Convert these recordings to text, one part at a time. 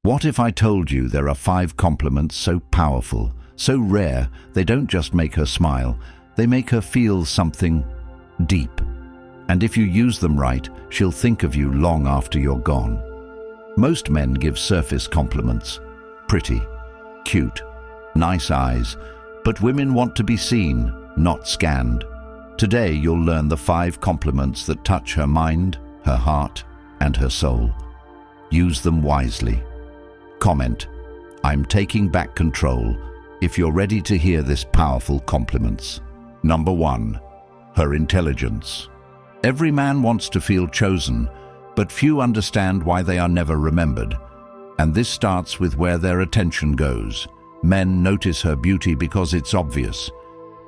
What if I told you there are 5 compliments so powerful, so rare, they don't just make her smile, they make her feel something deep. And if you use them right, she'll think of you long after you're gone. Most men give surface compliments. Pretty, cute, nice eyes. But women want to be seen, not scanned. Today you'll learn the 5 compliments that touch her mind, her heart, and her soul. Use them wisely. Comment, "I'm taking back control," if you're ready to hear this powerful compliments. Number 1. Her intelligence. Every man wants to feel chosen, but few understand why they are never remembered. And this starts with where their attention goes. Men notice her beauty because it's obvious.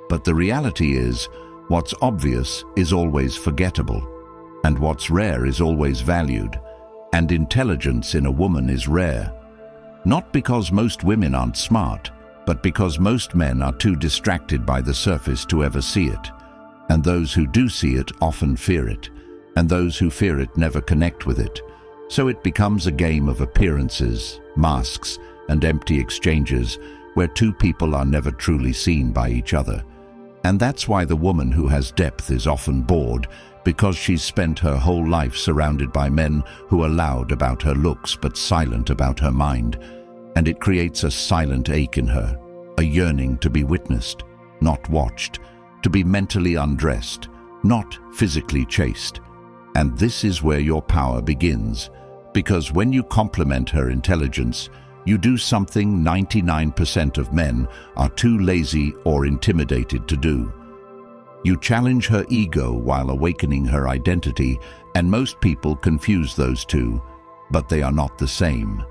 But the reality is, what's obvious is always forgettable. And what's rare is always valued. And intelligence in a woman is rare. Not because most women aren't smart, but because most men are too distracted by the surface to ever see it. And those who do see it often fear it. And those who fear it never connect with it. So it becomes a game of appearances, masks, and empty exchanges where 2 people are never truly seen by each other. And that's why the woman who has depth is often bored, because she's spent her whole life surrounded by men who are loud about her looks but silent about her mind. And it creates a silent ache in her, a yearning to be witnessed, not watched, to be mentally undressed, not physically chased. And this is where your power begins, because when you compliment her intelligence, you do something 99% of men are too lazy or intimidated to do. You challenge her ego while awakening her identity, and most people confuse those two, but they are not the same.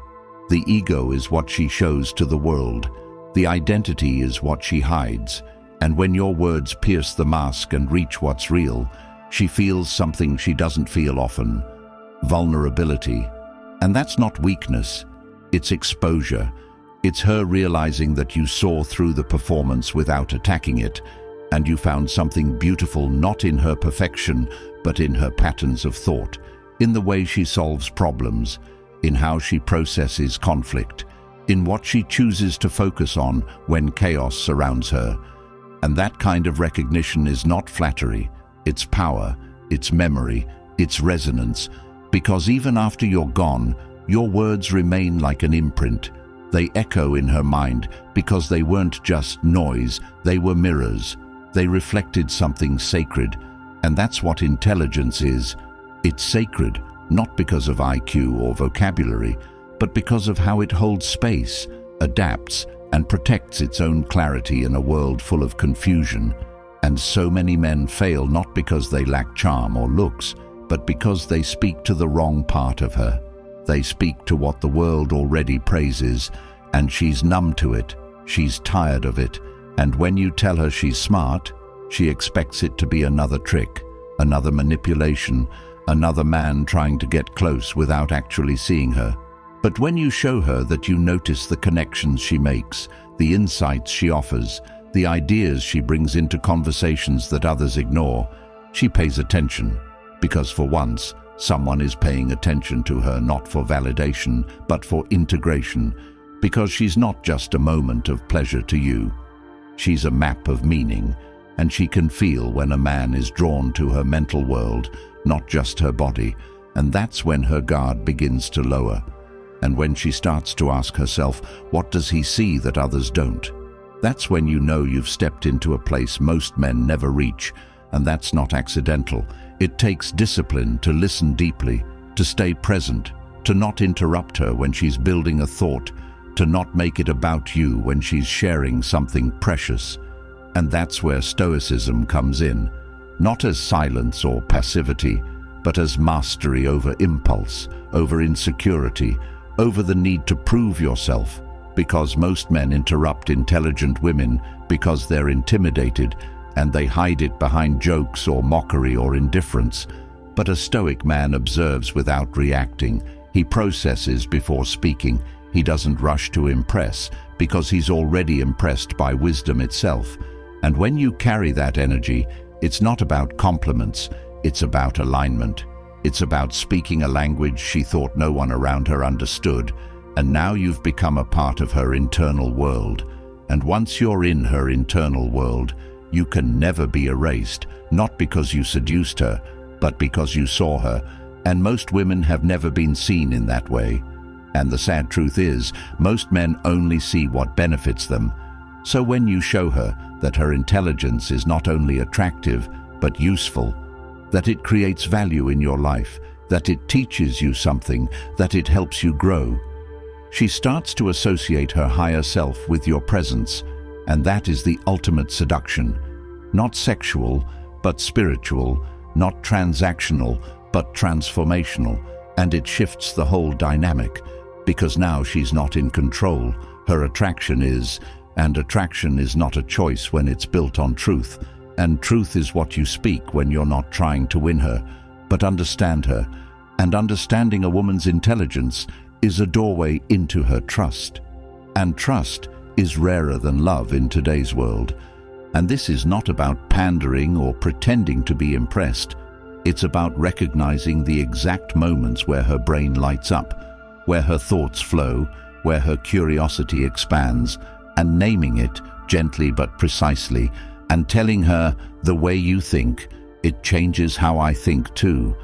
The ego is what she shows to the world. The identity is what she hides. And when your words pierce the mask and reach what's real, she feels something she doesn't feel often: vulnerability. And that's not weakness, it's exposure. It's her realizing that you saw through the performance without attacking it, and you found something beautiful not in her perfection, but in her patterns of thought, in the way she solves problems, in how she processes conflict, in what she chooses to focus on when chaos surrounds her. And that kind of recognition is not flattery, it's power, it's memory, it's resonance, because even after you're gone, your words remain like an imprint. They echo in her mind because they weren't just noise, they were mirrors. They reflected something sacred, and that's what intelligence is. It's sacred, not because of IQ or vocabulary, but because of how it holds space, adapts, and protects its own clarity in a world full of confusion. And so many men fail not because they lack charm or looks, but because they speak to the wrong part of her. They speak to what the world already praises, and she's numb to it, she's tired of it. And when you tell her she's smart, she expects it to be another trick, another manipulation, another man trying to get close without actually seeing her. But when you show her that you notice the connections she makes, the insights she offers, the ideas she brings into conversations that others ignore, she pays attention. Because for once, someone is paying attention to her not for validation, but for integration. Because she's not just a moment of pleasure to you. She's a map of meaning, and she can feel when a man is drawn to her mental world, not just her body, and that's when her guard begins to lower. And when she starts to ask herself, what does he see that others don't? That's when you know you've stepped into a place most men never reach, and that's not accidental. It takes discipline to listen deeply, to stay present, to not interrupt her when she's building a thought, to not make it about you when she's sharing something precious. And that's where Stoicism comes in, not as silence or passivity, but as mastery over impulse, over insecurity, over the need to prove yourself, because most men interrupt intelligent women because they're intimidated, and they hide it behind jokes or mockery or indifference. But a Stoic man observes without reacting. He processes before speaking. He doesn't rush to impress, because he's already impressed by wisdom itself. And when you carry that energy, it's not about compliments, it's about alignment. It's about speaking a language she thought no one around her understood, And now you've become a part of her internal world. And once you're in her internal world, you can never be erased, not because you seduced her, but because you saw her. And most women have never been seen in that way. And the sad truth is, most men only see what benefits them. So when you show her that her intelligence is not only attractive, but useful, that it creates value in your life, that it teaches you something, that it helps you grow, she starts to associate her higher self with your presence, and that is the ultimate seduction. Not sexual, but spiritual, not transactional, but transformational, and it shifts the whole dynamic, because now she's not in control, her attraction is, and attraction is not a choice when it's built on truth, and truth is what you speak when you're not trying to win her, but understand her, and understanding a woman's intelligence is a doorway into her trust. And trust is rarer than love in today's world. And this is not about pandering or pretending to be impressed. It's about recognizing the exact moments where her brain lights up, where her thoughts flow, where her curiosity expands, and naming it gently but precisely, and telling her, the way you think, it changes how I think too.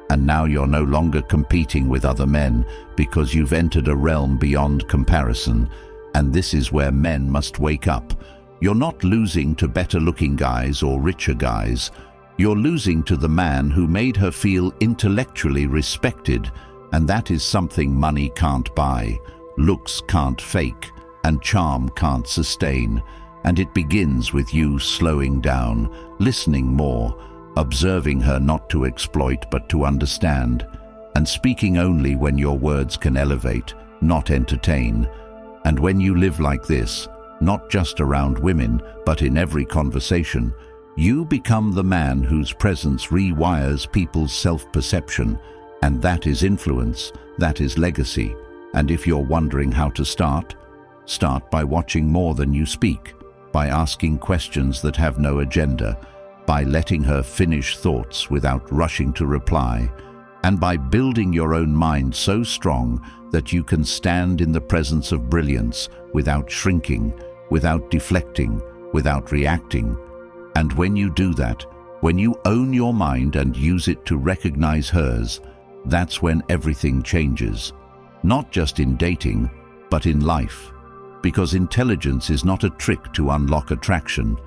And now you're no longer competing with other men, because you've entered a realm beyond comparison. And this is where men must wake up. You're not losing to better-looking guys or richer guys. You're losing to the man who made her feel intellectually respected, and that is something money can't buy, looks can't fake, and charm can't sustain. And it begins with you slowing down, listening more, observing her not to exploit but to understand, and speaking only when your words can elevate, not entertain. And when you live like this, not just around women, but in every conversation, you become the man whose presence rewires people's self-perception, and that is influence, that is legacy. And if you're wondering how to start by watching more than you speak, by asking questions that have no agenda, by letting her finish thoughts without rushing to reply, and by building your own mind so strong that you can stand in the presence of brilliance without shrinking, without deflecting, without reacting. And when you do that, when you own your mind and use it to recognize hers, that's when everything changes. Not just in dating, but in life. Because intelligence is not a trick to unlock attraction.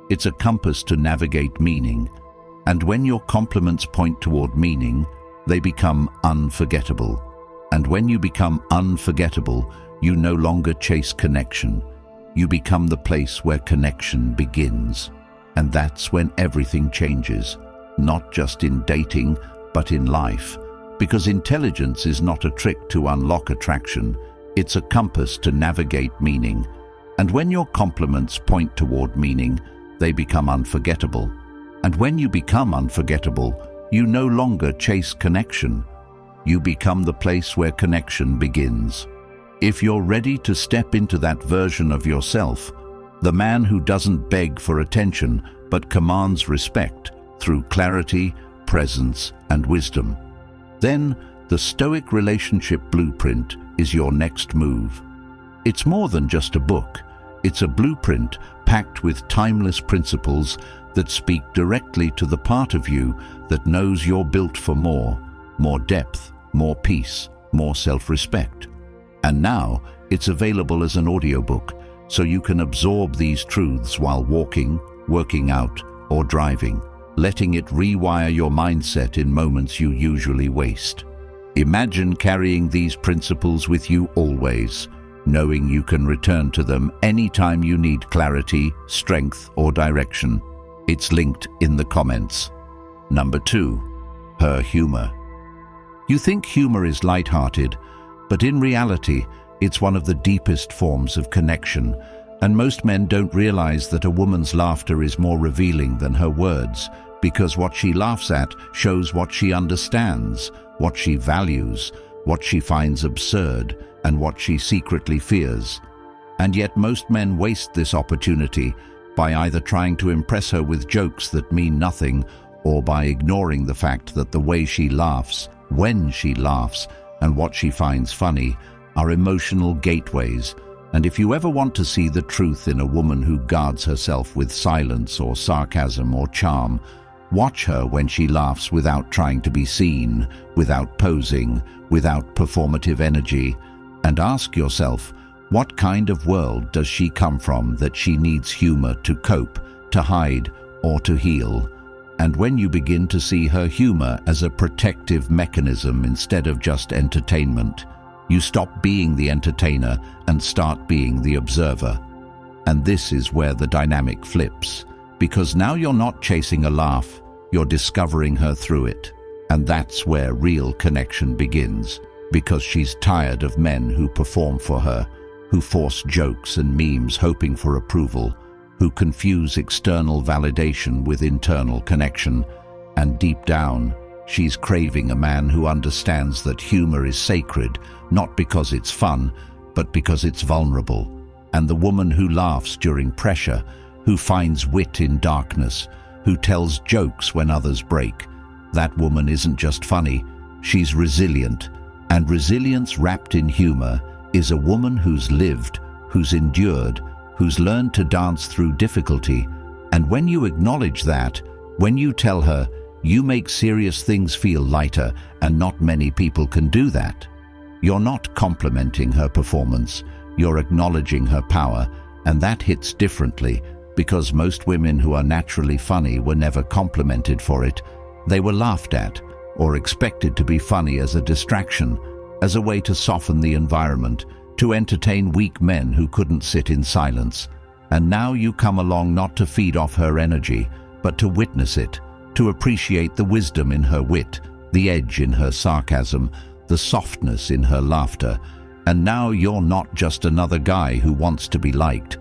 It's a compass to navigate meaning. And when your compliments point toward meaning, they become unforgettable. And when you become unforgettable, you no longer chase connection. You become the place where connection begins. And that's when everything changes, not just in dating, but in life. Because intelligence is not a trick to unlock attraction. It's a compass to navigate meaning. And when your compliments point toward meaning, they become unforgettable. And when you become unforgettable, you no longer chase connection. You become the place where connection begins. If you're ready to step into that version of yourself, the man who doesn't beg for attention but commands respect through clarity, presence, and wisdom, then the Stoic relationship blueprint is your next move. It's more than just a book. It's a blueprint packed with timeless principles that speak directly to the part of you that knows you're built for more depth, more peace, more self-respect. And now it's available as an audiobook, so you can absorb these truths while walking, working out, or driving, letting it rewire your mindset in moments you usually waste. Imagine carrying these principles with you always, knowing you can return to them anytime you need clarity, strength, or direction. It's linked in the comments. Number 2, her humor. You think humor is light-hearted, but in reality, it's one of the deepest forms of connection, and most men don't realize that a woman's laughter is more revealing than her words, because what she laughs at shows what she understands, what she values, what she finds absurd, and what she secretly fears. And yet most men waste this opportunity by either trying to impress her with jokes that mean nothing, or by ignoring the fact that the way she laughs, when she laughs, and what she finds funny are emotional gateways, and if you ever want to see the truth in a woman who guards herself with silence or sarcasm or charm, watch her when she laughs without trying to be seen, without posing, without performative energy, and ask yourself, what kind of world does she come from that she needs humor to cope, to hide, or to heal? And when you begin to see her humor as a protective mechanism instead of just entertainment, you stop being the entertainer and start being the observer. And this is where the dynamic flips, because now you're not chasing a laugh, you're discovering her through it. And that's where real connection begins, because she's tired of men who perform for her, who force jokes and memes hoping for approval, who confuse external validation with internal connection. And deep down, she's craving a man who understands that humor is sacred, not because it's fun, but because it's vulnerable. And the woman who laughs during pressure, who finds wit in darkness, who tells jokes when others break, that woman isn't just funny, she's resilient. And resilience wrapped in humor is a woman who's lived, who's endured, who's learned to dance through difficulty. And when you acknowledge that, when you tell her, you make serious things feel lighter, and not many people can do that, you're not complimenting her performance, you're acknowledging her power, and that hits differently, because most women who are naturally funny were never complimented for it. They were laughed at, or expected to be funny as a distraction, as a way to soften the environment, to entertain weak men who couldn't sit in silence. And now you come along not to feed off her energy, but to witness it, to appreciate the wisdom in her wit, the edge in her sarcasm, the softness in her laughter. And now you're not just another guy who wants to be liked.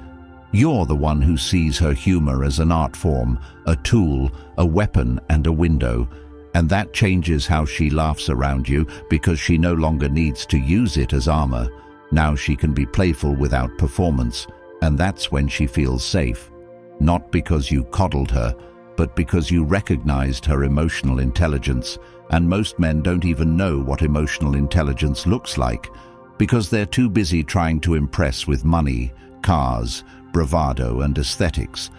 You're the one who sees her humor as an art form, a tool, a weapon, and a window. And that changes how she laughs around you, because she no longer needs to use it as armor. Now she can be playful without performance, and that's when she feels safe. Not because you coddled her, but because you recognized her emotional intelligence. And most men don't even know what emotional intelligence looks like, because they're too busy trying to impress with money, cars, bravado, and aesthetics.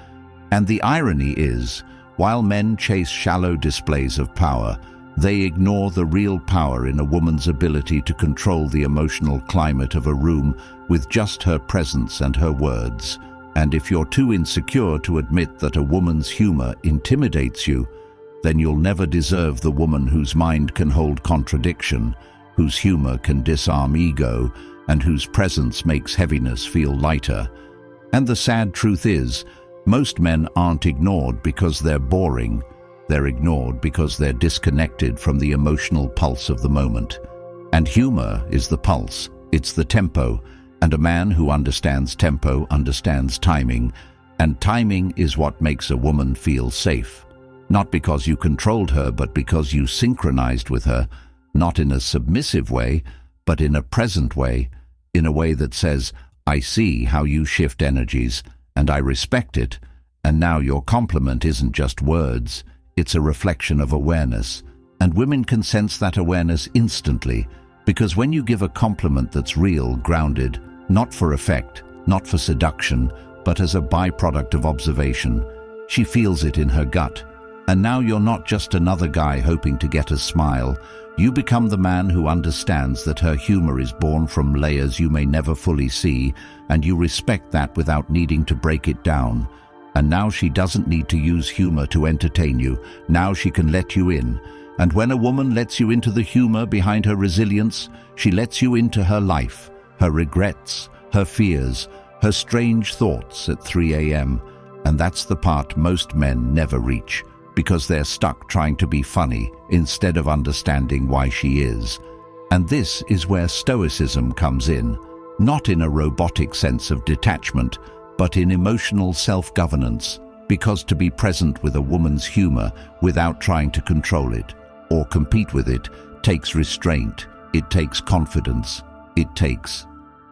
And the irony is, while men chase shallow displays of power, they ignore the real power in a woman's ability to control the emotional climate of a room with just her presence and her words. And if you're too insecure to admit that a woman's humor intimidates you, then you'll never deserve the woman whose mind can hold contradiction, whose humor can disarm ego, and whose presence makes heaviness feel lighter. And the sad truth is, most men aren't ignored because they're boring. They're ignored because they're disconnected from the emotional pulse of the moment. And humor is the pulse, it's the tempo, and a man who understands tempo understands timing, and timing is what makes a woman feel safe. Not because you controlled her, but because you synchronized with her, not in a submissive way, but in a present way, in a way that says, I see how you shift energies, and I respect it, and now your compliment isn't just words, it's a reflection of awareness. And women can sense that awareness instantly, because when you give a compliment that's real, grounded, not for effect, not for seduction, but as a byproduct of observation, she feels it in her gut. And now you're not just another guy hoping to get a smile. You become the man who understands that her humor is born from layers you may never fully see, and you respect that without needing to break it down. And now she doesn't need to use humor to entertain you. Now she can let you in. And when a woman lets you into the humor behind her resilience, she lets you into her life, her regrets, her fears, her strange thoughts at 3 a.m. And that's the part most men never reach, because they're stuck trying to be funny instead of understanding why she is. And this is where Stoicism comes in, not in a robotic sense of detachment, but in emotional self-governance, because to be present with a woman's humor without trying to control it or compete with it takes restraint, it takes confidence, it takes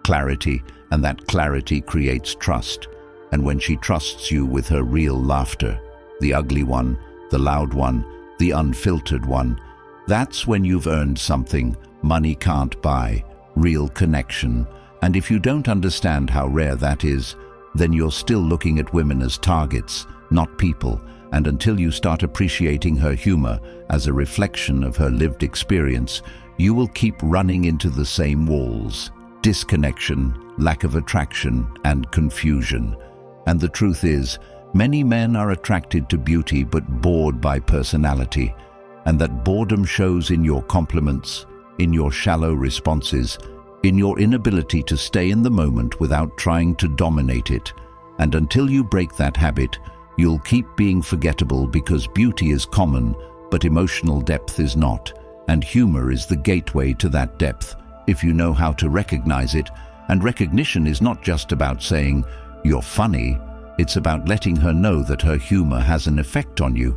clarity, and that clarity creates trust. And when she trusts you with her real laughter, the ugly one, the loud one, the unfiltered one, that's when you've earned something money can't buy, real connection. And if you don't understand how rare that is, then you're still looking at women as targets, not people. And until you start appreciating her humor as a reflection of her lived experience, you will keep running into the same walls: disconnection, lack of attraction, and confusion. And the truth is, many men are attracted to beauty but bored by personality. And that boredom shows in your compliments, in your shallow responses, in your inability to stay in the moment without trying to dominate it. And until you break that habit, you'll keep being forgettable, because beauty is common, but emotional depth is not. And humor is the gateway to that depth, if you know how to recognize it. And recognition is not just about saying, "You're funny." It's about letting her know that her humor has an effect on you,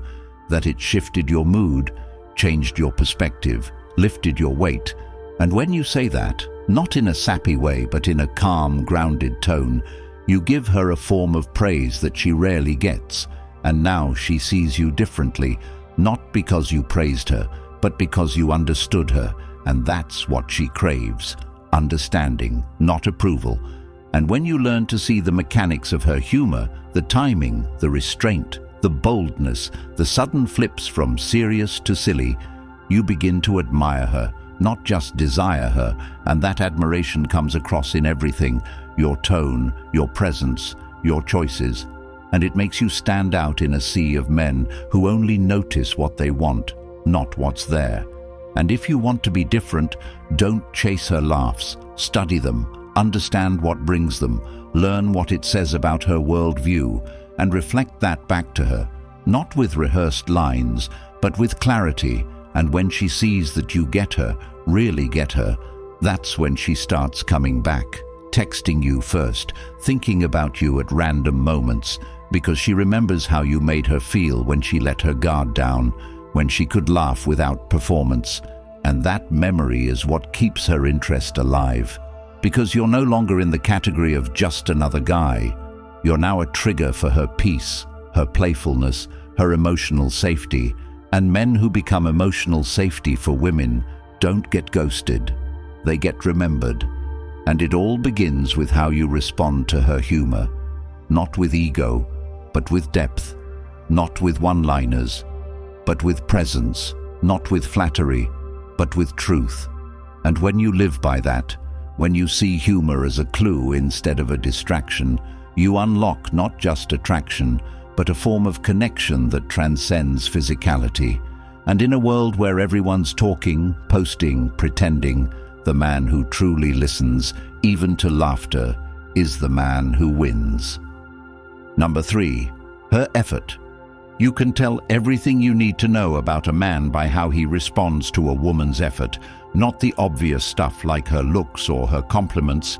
that it shifted your mood, changed your perspective, lifted your weight. And when you say that, not in a sappy way, but in a calm, grounded tone, you give her a form of praise that she rarely gets. And now she sees you differently, not because you praised her, but because you understood her. And that's what she craves: understanding, not approval. And when you learn to see the mechanics of her humor, the timing, the restraint, the boldness, the sudden flips from serious to silly, you begin to admire her, not just desire her. And that admiration comes across in everything: your tone, your presence, your choices. And it makes you stand out in a sea of men who only notice what they want, not what's there. And if you want to be different, don't chase her laughs. Study them, understand what brings them, learn what it says about her worldview, and reflect that back to her, not with rehearsed lines, but with clarity. And when she sees that you get her, really get her, that's when she starts coming back, texting you first, thinking about you at random moments, because she remembers how you made her feel when she let her guard down, when she could laugh without performance. And that memory is what keeps her interest alive, because you're no longer in the category of just another guy. You're now a trigger for her peace, her playfulness, her emotional safety. And men who become emotional safety for women don't get ghosted. They get remembered. And it all begins with how you respond to her humor. Not with ego, but with depth. Not with one-liners, but with presence. Not with flattery, but with truth. And when you live by that, when you see humor as a clue instead of a distraction, you unlock not just attraction, but a form of connection that transcends physicality. And in a world where everyone's talking, posting, pretending, the man who truly listens, even to laughter, is the man who wins. Number 3, her effort. You can tell everything you need to know about a man by how he responds to a woman's effort, not the obvious stuff like her looks or her compliments,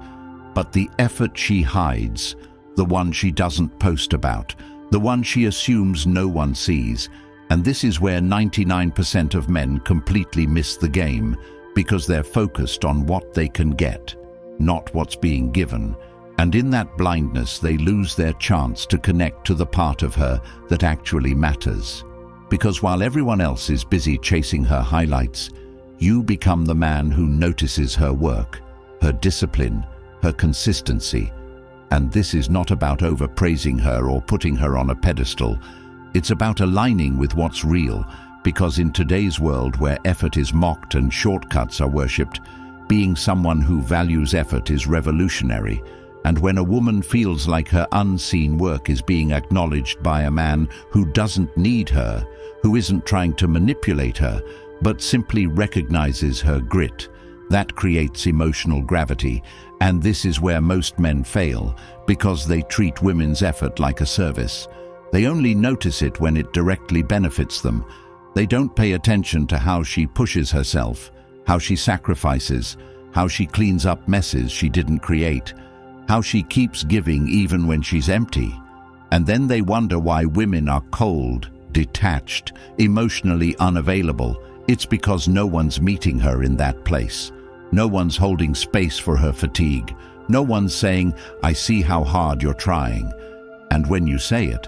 but the effort she hides, the one she doesn't post about, the one she assumes no one sees. And this is where 99% of men completely miss the game, because they're focused on what they can get, not what's being given. And in that blindness, they lose their chance to connect to the part of her that actually matters. Because while everyone else is busy chasing her highlights, you become the man who notices her work, her discipline, her consistency. And this is not about overpraising her or putting her on a pedestal. It's about aligning with what's real, because in today's world where effort is mocked and shortcuts are worshipped, being someone who values effort is revolutionary. And when a woman feels like her unseen work is being acknowledged by a man who doesn't need her, who isn't trying to manipulate her, but simply recognizes her grit, that creates emotional gravity. And this is where most men fail, because they treat women's effort like a service. They only notice it when it directly benefits them. They don't pay attention to how she pushes herself, how she sacrifices, how she cleans up messes she didn't create, how she keeps giving even when she's empty. And then they wonder why women are cold, detached, emotionally unavailable. It's because no one's meeting her in that place. No one's holding space for her fatigue. No one's saying, "I see how hard you're trying." And when you say it,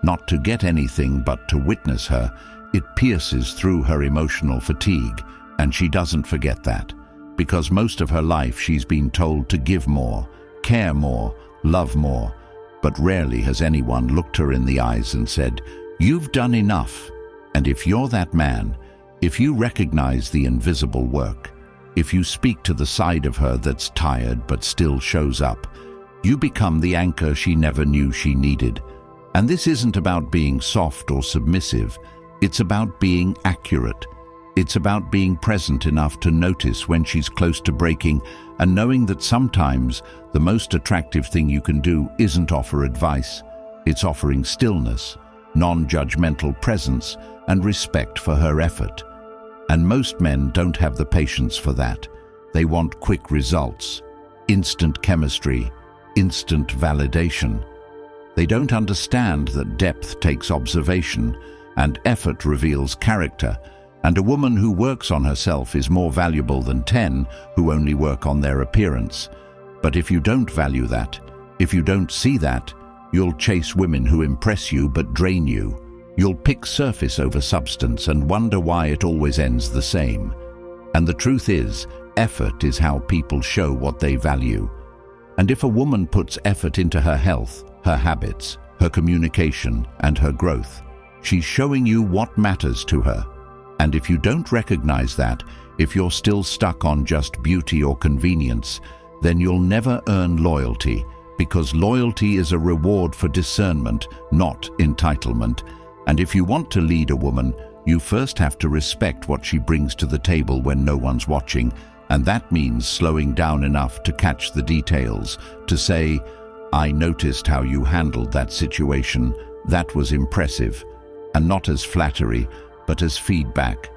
not to get anything but to witness her, it pierces through her emotional fatigue, and she doesn't forget that. because most of her life she's been told to give more, care more, love more, but rarely has anyone looked her in the eyes and said, "You've done enough." And if you're that man, if you recognize the invisible work, if you speak to the side of her that's tired but still shows up, you become the anchor she never knew she needed. And this isn't about being soft or submissive, it's about being accurate. It's about being present enough to notice when she's close to breaking and knowing that sometimes the most attractive thing you can do isn't offer advice, it's offering stillness, non-judgmental presence, and respect for her effort. And most men don't have the patience for that. They want quick results, instant chemistry, instant validation. They don't understand that depth takes observation and effort reveals character, and a woman who works on herself is more valuable than 10 who only work on their appearance. But if you don't value that, if you don't see that, you'll chase women who impress you but drain you. You'll pick surface over substance and wonder why it always ends the same. And the truth is, effort is how people show what they value. And if a woman puts effort into her health, her habits, her communication, and her growth, she's showing you what matters to her. And if you don't recognize that, if you're still stuck on just beauty or convenience, then you'll never earn loyalty, because loyalty is a reward for discernment, not entitlement. And if you want to lead a woman, you first have to respect what she brings to the table when no one's watching, and that means slowing down enough to catch the details, to say, "I noticed how you handled that situation, that was impressive," and not as flattery, but as feedback.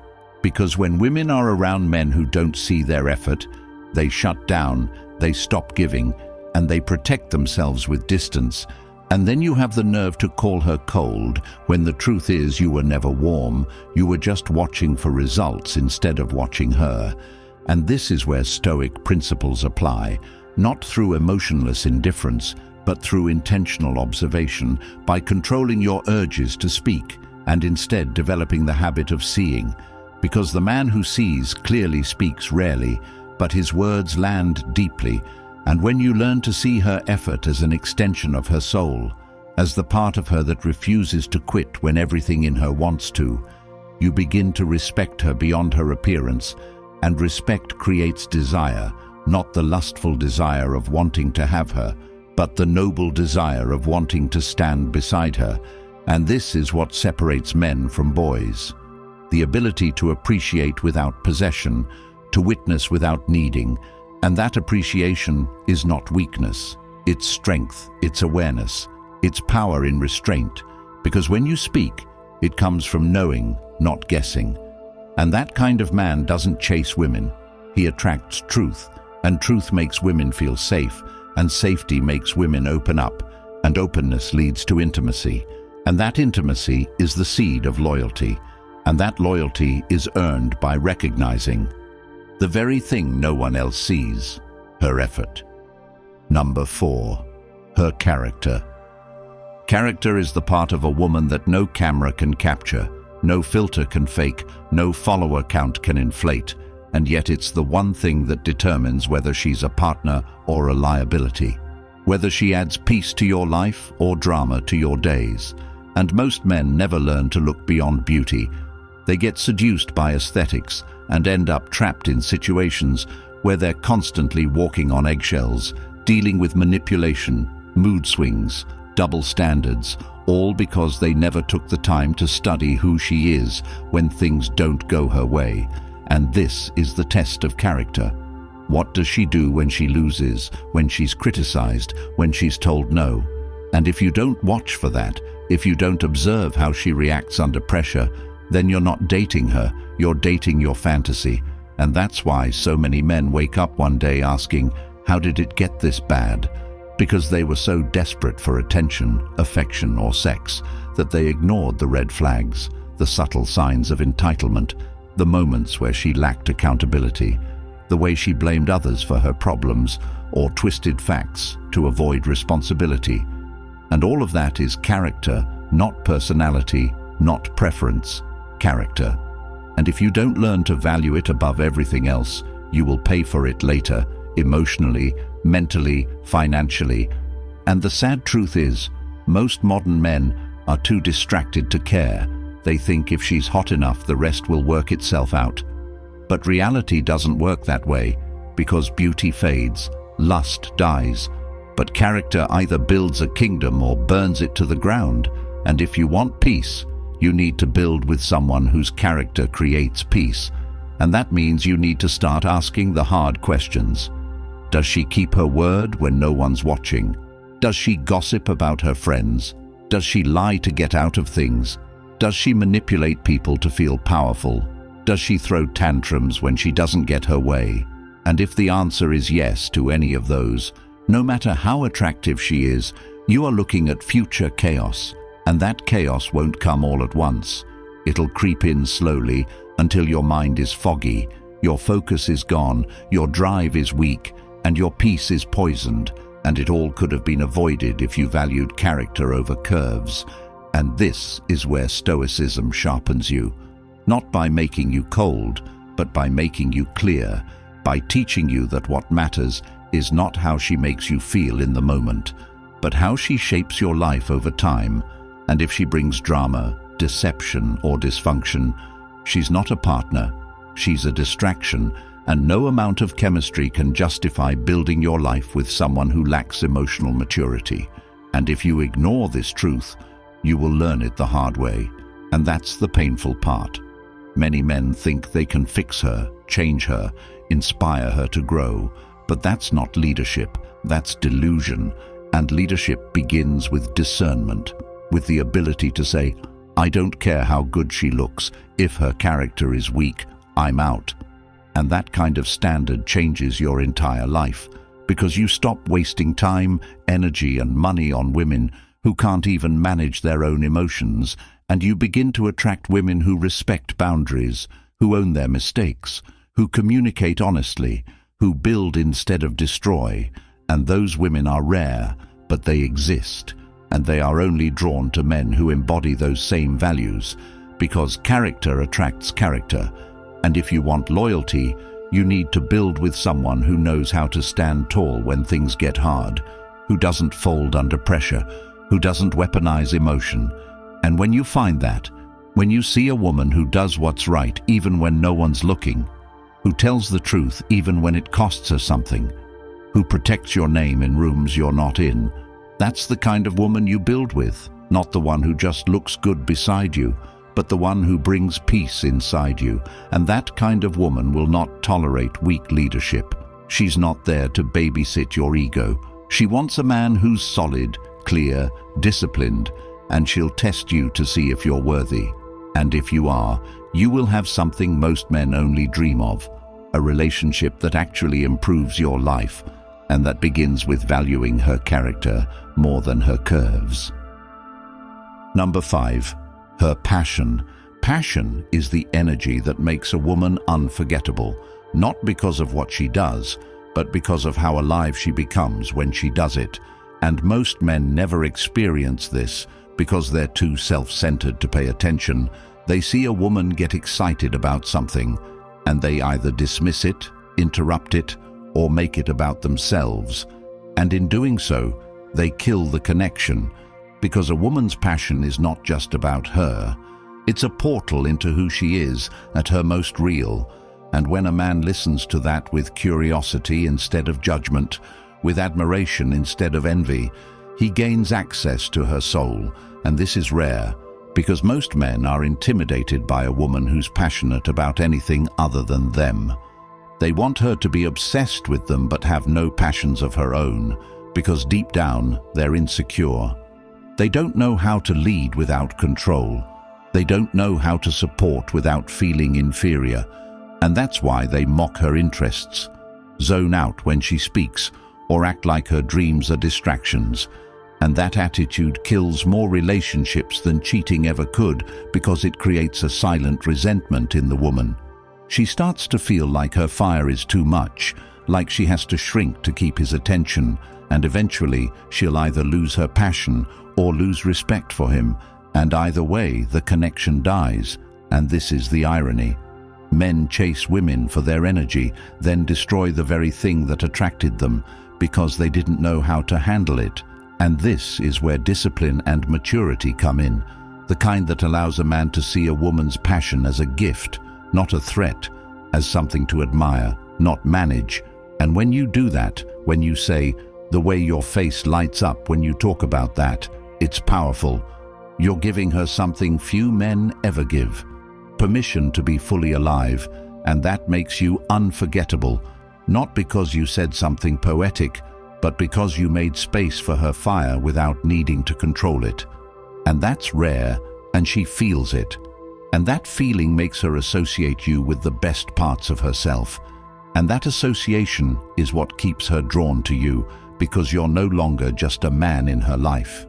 Because when women are around men who don't see their effort, they shut down, they stop giving, and they protect themselves with distance. And then you have the nerve to call her cold, when the truth is you were never warm, you were just watching for results instead of watching her. And this is where Stoic principles apply, not through emotionless indifference, but through intentional observation, by controlling your urges to speak, and instead developing the habit of seeing. Because the man who sees clearly speaks rarely, but his words land deeply. And when you learn to see her effort as an extension of her soul, as the part of her that refuses to quit when everything in her wants to, you begin to respect her beyond her appearance, and respect creates desire, not the lustful desire of wanting to have her, but the noble desire of wanting to stand beside her. And this is what separates men from boys. The ability to appreciate without possession, to witness without needing, and that appreciation is not weakness. It's strength, it's awareness, it's power in restraint. Because when you speak, it comes from knowing, not guessing. And that kind of man doesn't chase women. He attracts truth, and truth makes women feel safe, and safety makes women open up, and openness leads to intimacy. And that intimacy is the seed of loyalty, and that loyalty is earned by recognizing the very thing no one else sees, her effort. Number 4, her character. Character is the part of a woman that no camera can capture, no filter can fake, no follower count can inflate, and yet it's the one thing that determines whether she's a partner or a liability, whether she adds peace to your life or drama to your days. And most men never learn to look beyond beauty. They get seduced by aesthetics and end up trapped in situations where they're constantly walking on eggshells, dealing with manipulation, mood swings, double standards, all because they never took the time to study who she is when things don't go her way. And this is the test of character. What does she do when she loses, when she's criticized, when she's told no? And if you don't watch for that, if you don't observe how she reacts under pressure, then you're not dating her, you're dating your fantasy. And that's why so many men wake up one day asking, how did it get this bad? Because they were so desperate for attention, affection, or sex that they ignored the red flags, the subtle signs of entitlement, the moments where she lacked accountability, the way she blamed others for her problems or twisted facts to avoid responsibility. And all of that is character, not personality, not preference, character. And if you don't learn to value it above everything else, you will pay for it later, emotionally, mentally, financially. And the sad truth is, most modern men are too distracted to care. They think if she's hot enough, the rest will work itself out. But reality doesn't work that way, because beauty fades, lust dies, but character either builds a kingdom or burns it to the ground. And if you want peace, you need to build with someone whose character creates peace. And that means you need to start asking the hard questions. Does she keep her word when no one's watching? Does she gossip about her friends? Does she lie to get out of things? Does she manipulate people to feel powerful? Does she throw tantrums when she doesn't get her way? And if the answer is yes to any of those, no matter how attractive she is, you are looking at future chaos. And that chaos won't come all at once. It'll creep in slowly until your mind is foggy, your focus is gone, your drive is weak, and your peace is poisoned. And it all could have been avoided if you valued character over curves. And this is where Stoicism sharpens you, not by making you cold, but by making you clear, by teaching you that what matters is not how she makes you feel in the moment, but how she shapes your life over time. And if she brings drama, deception, or dysfunction, she's not a partner, she's a distraction, and no amount of chemistry can justify building your life with someone who lacks emotional maturity. And if you ignore this truth, you will learn it the hard way, and that's the painful part. Many men think they can fix her, change her, inspire her to grow, but that's not leadership, that's delusion. And leadership begins with discernment, with the ability to say, I don't care how good she looks, if her character is weak, I'm out. And that kind of standard changes your entire life, because you stop wasting time, energy, and money on women who can't even manage their own emotions, and you begin to attract women who respect boundaries, who own their mistakes, who communicate honestly, who build instead of destroy. And those women are rare, but they exist, and they are only drawn to men who embody those same values, because character attracts character. And if you want loyalty, you need to build with someone who knows how to stand tall when things get hard, who doesn't fold under pressure, who doesn't weaponize emotion. And when you find that, when you see a woman who does what's right even when no one's looking, who tells the truth even when it costs her something, who protects your name in rooms you're not in, that's the kind of woman you build with, not the one who just looks good beside you, but the one who brings peace inside you. And that kind of woman will not tolerate weak leadership. She's not there to babysit your ego. She wants a man who's solid, clear, disciplined, and she'll test you to see if you're worthy. And if you are, you will have something most men only dream of, a relationship that actually improves your life, and that begins with valuing her character more than her curves. Number 5. Her passion. Passion is the energy that makes a woman unforgettable, not because of what she does, but because of how alive she becomes when she does it. And most men never experience this because they're too self-centered to pay attention. They see a woman get excited about something, and they either dismiss it, interrupt it, or make it about themselves. And in doing so, they kill the connection, because a woman's passion is not just about her. It's a portal into who she is at her most real. And when a man listens to that with curiosity instead of judgment, with admiration instead of envy, he gains access to her soul. And this is rare, because most men are intimidated by a woman who's passionate about anything other than them. They want her to be obsessed with them but have no passions of her own, because deep down they're insecure. They don't know how to lead without control. They don't know how to support without feeling inferior. And that's why they mock her interests, zone out when she speaks, or act like her dreams are distractions. And that attitude kills more relationships than cheating ever could, because it creates a silent resentment in the woman. She starts to feel like her fire is too much, like she has to shrink to keep his attention, and eventually she'll either lose her passion or lose respect for him, and either way the connection dies. And this is the irony. Men chase women for their energy, then destroy the very thing that attracted them because they didn't know how to handle it. And this is where discipline and maturity come in, the kind that allows a man to see a woman's passion as a gift, not a threat, as something to admire, not manage. And when you do that, when you say, "The way your face lights up when you talk about that, it's powerful," you're giving her something few men ever give: permission to be fully alive, and that makes you unforgettable, not because you said something poetic, but because you made space for her fire without needing to control it. And that's rare, and she feels it. And that feeling makes her associate you with the best parts of herself. And that association is what keeps her drawn to you, because you're no longer just a man in her life.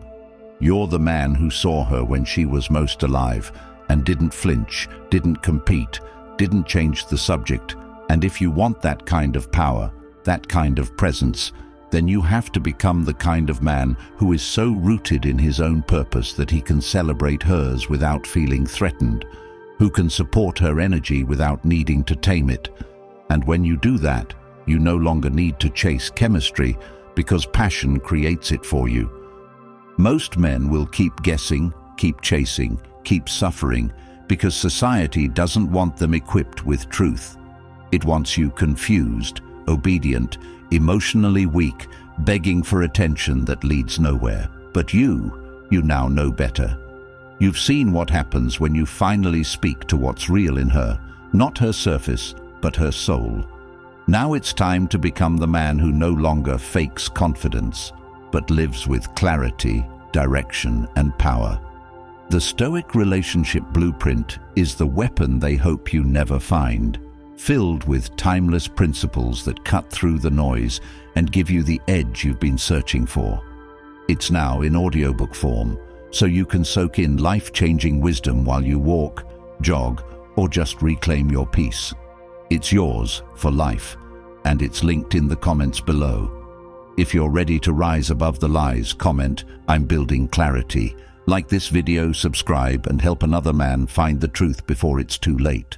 You're the man who saw her when she was most alive and didn't flinch, didn't compete, didn't change the subject. And if you want that kind of power, that kind of presence, then you have to become the kind of man who is so rooted in his own purpose that he can celebrate hers without feeling threatened, who can support her energy without needing to tame it. And when you do that, you no longer need to chase chemistry, because passion creates it for you. Most men will keep guessing, keep chasing, keep suffering, because society doesn't want them equipped with truth. It wants you confused, obedient, emotionally weak, begging for attention that leads nowhere. But you now know better. You've seen what happens when you finally speak to what's real in her, not her surface, but her soul. Now it's time to become the man who no longer fakes confidence, but lives with clarity, direction, and power. The Stoic relationship blueprint is the weapon they hope you never find, filled with timeless principles that cut through the noise and give you the edge you've been searching for. It's now in audiobook form, so you can soak in life-changing wisdom while you walk, jog, or just reclaim your peace. It's yours for life, and it's linked in the comments below. If you're ready to rise above the lies, comment, "I'm building clarity." Like this video, subscribe, and help another man find the truth before it's too late.